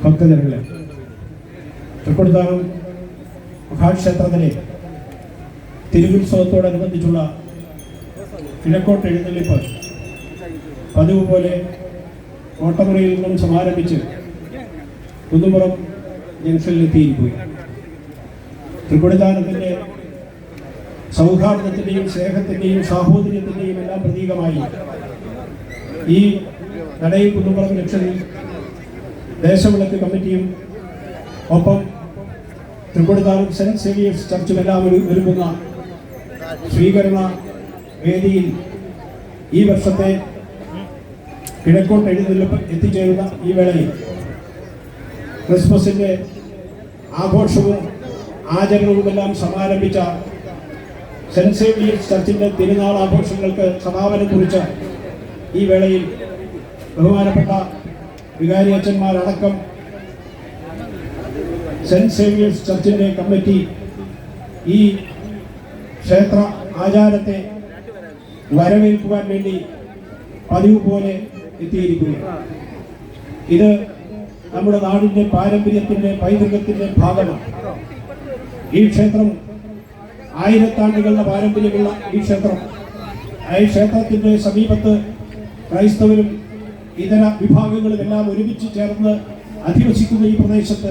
ഭക്തജനങ്ങളെ, തൃക്കൊടിത്താനം മഹാക്ഷേത്രത്തിലെ തിരുവുത്സവത്തോടനുബന്ധിച്ചുള്ള കിഴക്കോട്ട് എഴുന്നള്ളിപ്പ് പതിവ് പോലെ ഓട്ടമുറിയിൽ നിന്നും സമാരംഭിച്ച് കുന്നുപുറം ജംഗ്ഷനിലെത്തിയിരിക്കുക. തൃക്കൊടിത്താനത്തിൻ്റെ സൗഹാർദ്ദത്തിൻ്റെയും സ്നേഹത്തിൻ്റെയും സാഹോദര്യത്തിൻ്റെയും എല്ലാം പ്രതീകമായി ഈ നടയിൽ കുന്നുപുറം ജംഗ്ഷനിൽ ദേശവിളക്ക് കമ്മിറ്റിയും ഒപ്പം തൃക്കൊടിത്താനം സെന്റ് സേവിയേഴ്സ് ചർച്ചുമെല്ലാം ഒരുങ്ങുന്ന സ്വീകരണ വേദിയിൽ ഈ വർഷത്തെ കിഴക്കോട്ട് എഴുന്നള്ളിപ്പ് എത്തിച്ചേരുന്ന ഈ വേളയിൽ ക്രിസ്മസിൻ്റെ ആഘോഷവും ആചരണവുമെല്ലാം സമാരംഭിച്ച സെന്റ് സേവിയേഴ്സ് ചർച്ചിൻ്റെ തിരുനാൾ ആഘോഷങ്ങൾക്ക് സമാപനം കുറിച്ച ഈ വേളയിൽ ബഹുമാനപ്പെട്ട വികാരി അച്ഛന്മാരടക്കം സെന്റ് സേവിയേഴ്സ് ചർച്ചിൻ്റെ കമ്മിറ്റി ഈ ക്ഷേത്ര ആചാരത്തെ വരവേൽക്കുവാൻ വേണ്ടി പതിവ് പോലെ എത്തിയിരിക്കുക. ഇത് നമ്മുടെ നാടിൻ്റെ പാരമ്പര്യത്തിൻ്റെ പൈതൃകത്തിൻ്റെ ഭാഗമാണ്. ഈ ക്ഷേത്രം ആയിരത്താണ്ടുകളുടെ പാരമ്പര്യമുള്ള ഈ ക്ഷേത്രത്തിൻ്റെ സമീപത്ത് ക്രൈസ്തവരും ഇതര വിഭാഗങ്ങളുമെല്ലാം ഒരുമിച്ച് ചേർന്ന് അധിവസിക്കുന്ന ഈ പ്രദേശത്ത്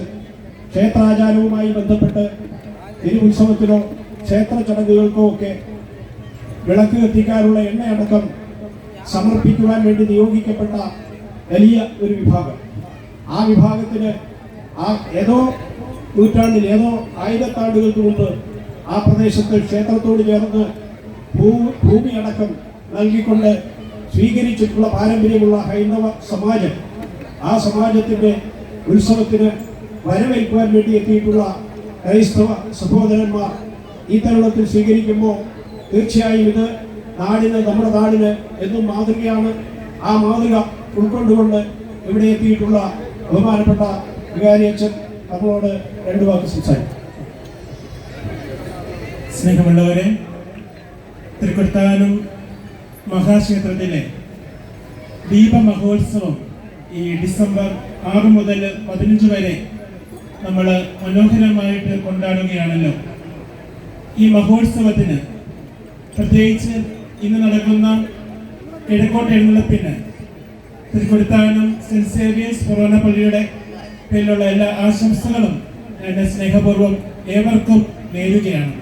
ക്ഷേത്രാചാരവുമായി ബന്ധപ്പെട്ട് തിരുവുത്സവത്തിനോ ക്ഷേത്ര ചടങ്ങുകൾക്കോ ഒക്കെ വിളക്ക് കത്തിക്കാനുള്ള എണ്ണയടക്കം സമർപ്പിക്കുവാൻ വേണ്ടി നിയോഗിക്കപ്പെട്ട വലിയ ഒരു വിഭാഗം. ആ വിഭാഗത്തിന് ഏതോ നൂറ്റാണ്ടിൽ ഏതോ ആയിരത്താണ്ടുകൾക്ക് മുമ്പ് ആ പ്രദേശത്ത് ക്ഷേത്രത്തോട് ചേർന്ന് ഭൂമി അടക്കം നൽകിക്കൊണ്ട് സ്വീകരിച്ചിട്ടുള്ള പാരമ്പര്യമുള്ള ഹൈന്ദവ സമാജം, ആ സമാജത്തിൻ്റെ ഉത്സവത്തിന് വരവേൽക്കുവാൻ വേണ്ടി എത്തിയിട്ടുള്ള ക്രൈസ്തവ സഹോദരന്മാർ ഈ തരുണത്തിൽ സ്വീകരിക്കുമ്പോൾ തീർച്ചയായും ഇത് നമ്മുടെ നാടിന് എന്നും മാതൃകയാണ്. ആ മാതൃക ഉൾക്കൊണ്ടുകൊണ്ട് ഇവിടെ എത്തിയിട്ടുള്ള ബഹുമാനപ്പെട്ട വികാരി അച്ഛൻ നമ്മളോട് രണ്ടു വാക്ക് സംസാരിക്കും. സ്നേഹമുള്ളവരെ, തൃക്കൊടിത്താനം മഹാക്ഷേത്രത്തിലെ ദീപമഹോത്സവം ഈ ഡിസംബർ 6 മുതൽ 15 വരെ നമ്മൾ മനോഹരമായിട്ട് കൊണ്ടാടുകയാണല്ലോ. ഈ മഹോത്സവത്തിന് പ്രത്യേകിച്ച് ഇന്ന് നടക്കുന്ന കിഴക്കോട്ട് എഴുന്നള്ളിപ്പിന് തൃക്കൊടിത്താനം സെന്റ് സേവിയേഴ്സ് ഫൊറോന പള്ളിയുടെ പേരിലുള്ള എല്ലാ ആശംസകളും എൻ്റെ സ്നേഹപൂർവ്വം ഏവർക്കും നേരുകയാണ്.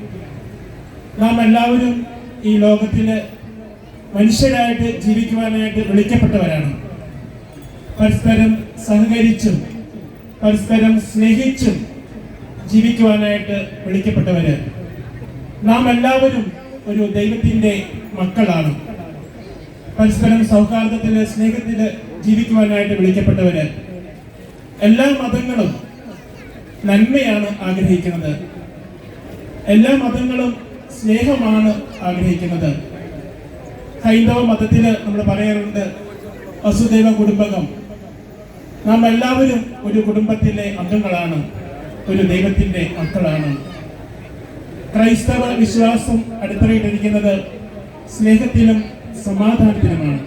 നാം എല്ലാവരും ഈ ലോകത്തിൽ മനുഷ്യരായിട്ട് ജീവിക്കുവാനായിട്ട് വിളിക്കപ്പെട്ടവരാണ്. പരസ്പരം സഹകരിച്ചും പരസ്പരം സ്നേഹിച്ചും ജീവിക്കുവാനായിട്ട് വിളിക്കപ്പെട്ടവര്. നാം എല്ലാവരും ഒരു ദൈവത്തിൻ്റെ മക്കളാണ്. പരസ്പരം സൗഹാർദ്ദത്തില് സ്നേഹത്തില് ജീവിക്കുവാനായിട്ട് വിളിക്കപ്പെട്ടവര്. എല്ലാ മതങ്ങളും നന്മയാണ് ആഗ്രഹിക്കുന്നത്. എല്ലാ മതങ്ങളും സ്നേഹമാണ് ആഗ്രഹിക്കുന്നത്. ഹൈന്ദവ മതത്തില് നമ്മൾ പറയാറുണ്ട് വസുദൈവ കുടുംബകം. നാം എല്ലാവരും ഒരു കുടുംബത്തിലെ അംഗങ്ങളാണ്, ഒരു ദൈവത്തിൻ്റെ മക്കളാണ്. ക്രൈസ്തവ വിശ്വാസം അടിത്തറയിട്ടിരിക്കുന്നത് സ്നേഹത്തിലും സമാധാനത്തിലുമാണ്.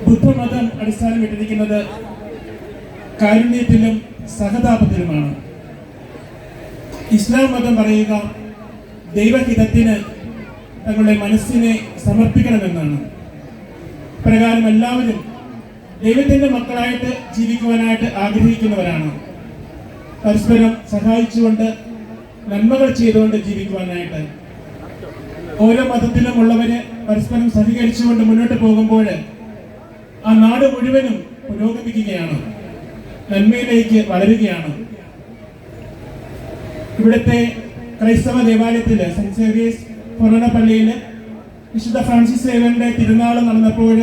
ബുദ്ധമതം അടിസ്ഥാനമിട്ടിരിക്കുന്നത് കാരുണ്യത്തിലും സഹതാപത്തിലുമാണ്. ഇസ്ലാം മതം പറയുക ദൈവഹിതത്തിന് തങ്ങളുടെ മനസ്സിനെ സമർപ്പിക്കണമെന്നാണ്. പ്രകാരം എല്ലാവരും ദൈവത്തിൻ്റെ മക്കളായിട്ട് ജീവിക്കുവാനായിട്ട് ആഗ്രഹിക്കുന്നവരാണ്. പരസ്പരം സഹായിച്ചുകൊണ്ട് നന്മകൾ ചെയ്തുകൊണ്ട് ജീവിക്കുവാനായിട്ട്. ഓരോ മതത്തിലും ഉള്ളവര് പരസ്പരം സഹകരിച്ചുകൊണ്ട് മുന്നോട്ട് പോകുമ്പോൾ ആ നാട് മുഴുവനും പുരോഗമിക്കുകയാണ്, നന്മയിലേക്ക് വളരുകയാണ്. ഇവിടുത്തെ ക്രൈസ്തവ ദേവാലയത്തില് സെന്റ് സേവിയേഴ്സ് ഫൊറോന പള്ളിയില് വിശുദ്ധ ഫ്രാൻസിസ് സേവന്റെ തിരുനാൾ നടന്നപ്പോൾ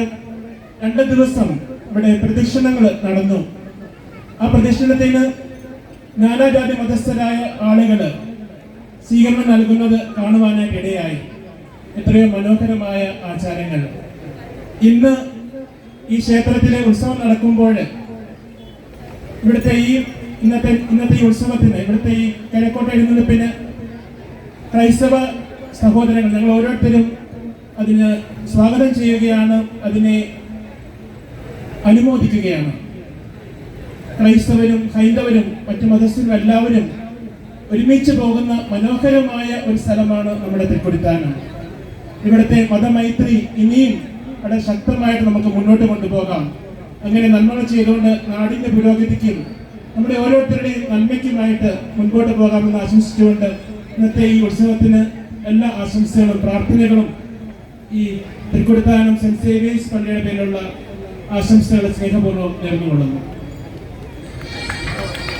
2 ദിവസം ഇവിടെ പ്രദക്ഷിണങ്ങൾ നടന്നു. ആ പ്രദക്ഷിണത്തിന് നാനാജാതി മതസ്ഥരായ ആളുകൾ സ്വീകരണം നൽകുന്നത് കാണുവാനായിട്ട് ഇടയായി. എത്രയോ മനോഹരമായ ആചാരങ്ങൾ. ഇന്ന് ഈ ക്ഷേത്രത്തിലെ ഉത്സവം നടക്കുമ്പോൾ ഇവിടുത്തെ ഇന്നത്തെ ഈ ഉത്സവത്തിന്, ഇവിടുത്തെ ഈ കിഴക്കോട്ട എഴുന്നള്ളിപ്പിന് ക്രൈസ്തവ സഹോദരങ്ങൾ ഞങ്ങൾ ഓരോരുത്തരും അതിന് സ്വാഗതം ചെയ്യുകയാണ്, അതിനെ അനുമോദിക്കുകയാണ്. ക്രൈസ്തവരും ഹൈന്ദവരും മറ്റു മതസ്ഥരും എല്ലാവരും ഒരുമിച്ച് പോകുന്ന മനോഹരമായ ഒരു സ്ഥലമാണ് നമ്മുടെ തൃക്കൊടിത്താനം. ഇവിടുത്തെ മതമൈത്രി ഇനിയും വളരെ ശക്തമായിട്ട് നമുക്ക് മുന്നോട്ട് കൊണ്ടുപോകാം. അങ്ങനെ നന്മകൾ ചെയ്തുകൊണ്ട് നാടിന്റെ പുരോഗതിക്കും നമ്മുടെ ഓരോരുത്തരുടെയും നന്മയ്ക്കുമായിട്ട് മുൻപോട്ട് പോകാമെന്ന് ആശംസിച്ചുകൊണ്ട് ഇന്നത്തെ ഈ ഉത്സവത്തിന് എല്ലാ ആശംസകളും പ്രാർത്ഥനകളും ഈ തൃക്കൊടിത്താനം സെന്റ് സേവിയേഴ്സ് പള്ളിയുടെ പേരിലുള്ള ആശംസകൾ സ്നേഹപൂർവ്വം നേർന്നുകൊള്ളുന്നു.